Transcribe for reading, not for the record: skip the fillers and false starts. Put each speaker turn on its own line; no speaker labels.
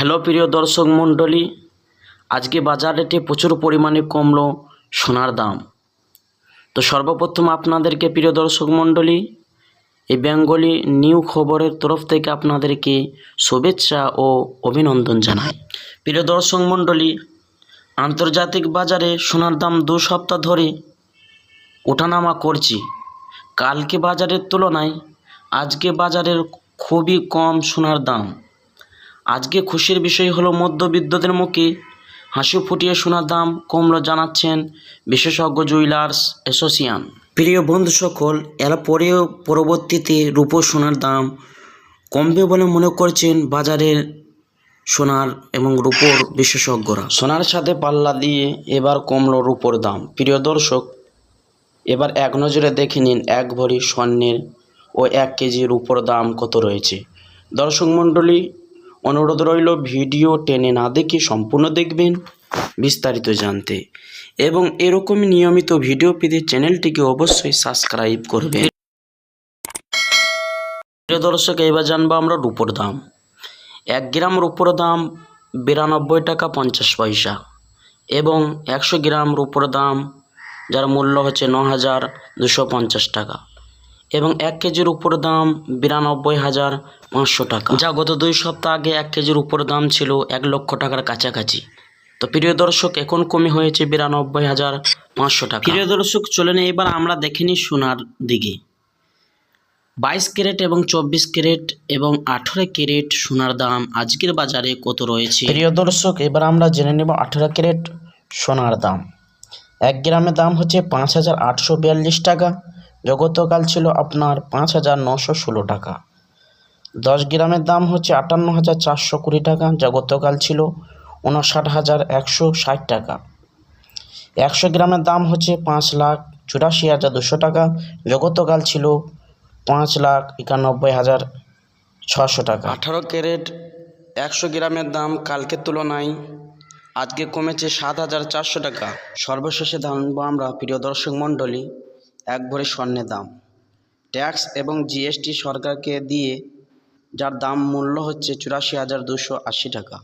Hello প্রিয় দর্শক মণ্ডলী, আজকে বাজার রেটে প্রচুর পরিমাণে কমলো সোনার দাম। তো সর্বপ্রথম আপনাদেরকে প্রিয় দর্শক মণ্ডলী, এই বেঙ্গলি নিউ খবরের তরফ থেকে আপনাদেরকে শুভেচ্ছা ও অভিনন্দন জানাই। প্রিয় দর্শক মণ্ডলী, আন্তর্জাতিক বাজারে সোনার দাম 2 সপ্তাহ ধরে ওঠানামা করছে। কালকে বাজারের তুলনায় আজকে বাজারের খুবই কম সোনার দাম। আজকে খুশির বিষয় হলো মধ্যবিত্তদের মুখে হাসি ফুটিয়ে সোনার দাম কমলো জানাচ্ছেন বিশেষজ্ঞ জুয়েলার্স অ্যাসোসিয়েশন। প্রিয় বন্ধু সকল, এর পরেও পরবর্তীতে রূপো সোনার দাম কমবে বলে মনে করছেন বাজারের সোনার এবং রূপোর বিশেষজ্ঞরা। সোনার সাথে পাল্লা দিয়ে এবার কমলো রূপোর দাম। প্রিয় দর্শক, এবার এক নজরে দেখে নিন 1 ভরি স্বর্ণের ও 1 কেজি রূপোর দাম কত রয়েছে। দর্শক মণ্ডলী, অনুরোধ রইল ভিডিও টেনে না দেখে সম্পূর্ণ দেখবেন বিস্তারিত জানতে, এবং এরকম নিয়মিত ভিডিও পেতে চ্যানেলটিকে অবশ্যই সাবস্ক্রাইব করবেন। প্রিয় দর্শক, এবার জানবো আমরা রূপোর দাম। 1 গ্রাম রূপোর দাম 92 টাকা 50 পয়সা এবং 100 গ্রাম রূপোর দাম যার মূল্য হচ্ছে 9,250 টাকা এবং 1 কেজির উপর দাম 92,500 টাকা, যা গত 2 সপ্তাহ আগে 1 কেজির উপর দাম ছিল 1 লক্ষ টাকার কাছাকাছি। তো প্রিয় দর্শক, এখন কমে হয়েছে 92,500 টাকা। প্রিয় দর্শক, চলেন এবার আমরা দেখে নিই সোনার দিকে। 22 ক্যারেট এবং 24 ক্যারেট এবং 18 ক্যারেট সোনার দাম আজকের বাজারে কত রয়েছে। প্রিয় দর্শক, এবার আমরা জেনে নেব 18 ক্যারেট সোনার দাম। 1 গ্রামের দাম হচ্ছে 5,842 টাকা, গতকাল ছিল আপনার 5,916 টাকা। 10 গ্রামের দাম হচ্ছে 58,420 টাকা, যা গতকাল ছিল 59,160 টাকা। 100 গ্রামের দাম হচ্ছে 5,84,200 টাকা, গতকাল ছিল 5,91,600 টাকা। 18 ক্যারেট 100 গ্রামের দাম কালকের তুলনায় আজকে কমেছে 7,400 টাকা। সর্বশেষে জানবো আমরা প্রিয় দর্শক মণ্ডলী 1 ভরি স্বর্ণের দাম। ট্যাক্স এবং জিএসটি সরকারকে দিয়ে যার দাম মূল্য হচ্ছে 84,280 টাকা।